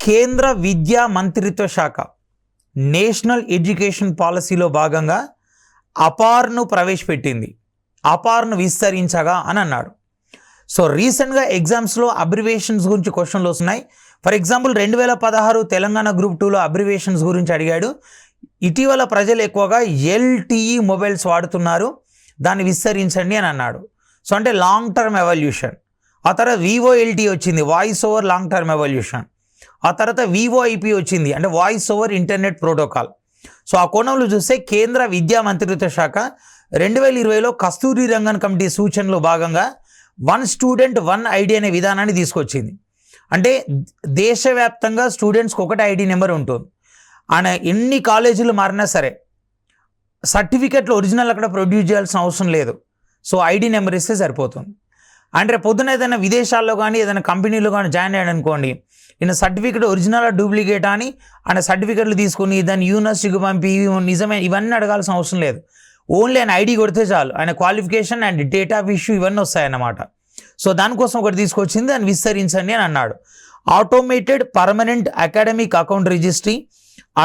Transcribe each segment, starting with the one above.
కేంద్ర విద్యా మంత్రిత్వ శాఖ నేషనల్ ఎడ్యుకేషన్ పాలసీలో భాగంగా అపార్ను ప్రవేశపెట్టింది. అపార్ను విస్తరించగా అని అన్నాడు. సో రీసెంట్గా ఎగ్జామ్స్లో అబ్రివేషన్స్ గురించి క్వశ్చన్లు వస్తున్నాయి. ఫర్ ఎగ్జాంపుల్ 2016 తెలంగాణ గ్రూప్ 2లో అబ్రివేషన్స్ గురించి అడిగాడు. ఇటీవల ప్రజలు ఎక్కువగా LTE మొబైల్స్ వాడుతున్నారు, దాన్ని విస్తరించండి అని అన్నాడు. సో అంటే లాంగ్ టర్మ్ ఎవల్యూషన్. ఆ తర్వాత VoLTE వచ్చింది, voice over long term evolution. ఆ తర్వాత VoIP వచ్చింది, అంటే voice over internet protocol. So ఆ కోణంలో చూస్తే కేంద్ర విద్యా మంత్రిత్వ శాఖ 2020లో కస్తూరి రంగన్ కమిటీ సూచనలో భాగంగా 1 స్టూడెంట్ 1 ఐడి అనే విధానాన్ని తీసుకొచ్చింది. అంటే దేశవ్యాప్తంగా స్టూడెంట్స్కి ఒకటే ఐడి నెంబర్ ఉంటుంది. ఆయన ఎన్ని కాలేజీలు మారినా సరే సర్టిఫికెట్లు ఒరిజినల్ అక్కడ ప్రొడ్యూస్ చేయాల్సిన అవసరం లేదు. సో ఐడి నెంబర్ ఇస్తే సరిపోతుంది. అంటే పొద్దున ఏదైనా విదేశాల్లో కానీ ఏదైనా కంపెనీలో కానీ జాయిన్ అయ్యాడు అనుకోండి, ఈయన సర్టిఫికెట్ ఒరిజినల్ డూప్లికేట్ అని ఆయన సర్టిఫికెట్లు తీసుకుని దాన్ని యూనివర్సిటీకి పంపి నిజమే ఇవన్నీ అడగాల్సిన అవసరం లేదు. ఓన్లీ ఆయన ఐడి కొడితే చాలు, ఆయన qualification and date of issue ఇవన్నీ వస్తాయన్నమాట. సో దానికోసం ఒకటి తీసుకొచ్చింది, దాన్ని విస్తరించండి అని అన్నాడు. Automated permanent academic account registry,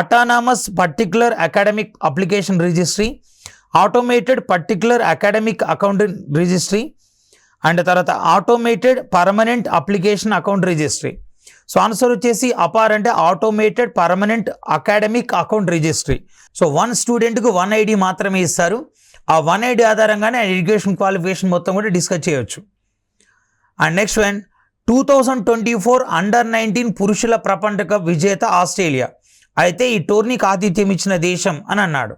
autonomous particular academic application registry, automated particular academic account registry and తర్వాత automated permanent application account registry. So answer వచ్చేసి అపార్ అంటే automated permanent academic account registry. So 1 స్టూడెంట్కు 1 ఐడి మాత్రమే ఇస్తారు. ఆ 1 ID ఆధారంగానే education qualification మొత్తం కూడా డిస్కస్ చేయొచ్చు. అండ్ నెక్స్ట్ వన్, 2024 అండర్-19 పురుషుల ప్రపంచ కప్ విజేత ఆస్ట్రేలియా. అయితే ఈ టోర్నీకి ఆతిథ్యం ఇచ్చిన దేశం అని అన్నాడు.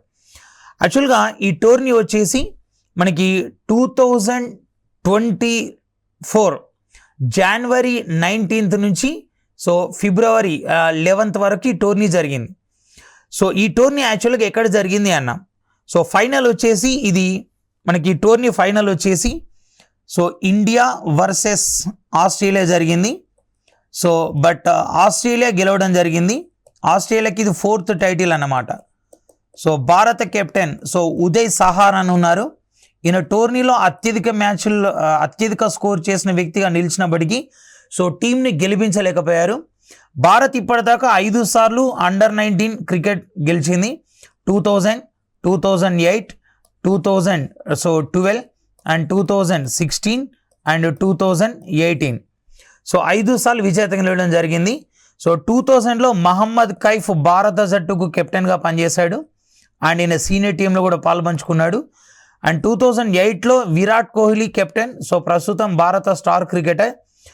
యాక్చువల్గా ఈ టోర్నీ వచ్చేసి మనకి 2024 జనవరి 19th నుంచి సో ఫిబ్రవరి 11th వరకు ఈ టోర్నీ జరిగింది. సో ఈ టోర్నీ యాక్చువల్గా ఎక్కడ జరిగింది అన్నాం. సో ఫైనల్ వచ్చేసి ఇది మనకి టోర్నీ ఫైనల్ వచ్చేసి సో ఇండియా వర్సెస్ ఆస్ట్రేలియా జరిగింది. సో బట్ ఆస్ట్రేలియా గెలవడం జరిగింది. ఆస్ట్రేలియాకి ఇది 4th టైటిల్ అన్నమాట. సో భారత కెప్టెన్ సో ఉదయ్ సహార్ అని ఉన్నారు. ఈయన టోర్నీలో అత్యధిక స్కోర్ చేసిన వ్యక్తిగా నిలిచినప్పటికీ సో టీంని గెలిపించలేకపోయారు. భారత్ ఇప్పటిదాకా 5 సార్లు అండర్-19 క్రికెట్ గెలిచింది. 2000, 2008, 2012 అండ్ 2016 అండ్ 2018. సో 5 సార్లు విజేతగా నిలవడం జరిగింది. సో 2000లో మహమ్మద్ కైఫ్ భారత జట్టుకు కెప్టెన్గా పనిచేశాడు అండ్ ఈయన సీనియర్ టీంలో కూడా పాల్పంచుకున్నాడు. అండ్ 2008లో విరాట్ కోహ్లీ కెప్టెన్. సో ప్రస్తుతం భారత స్టార్ క్రికెటర్.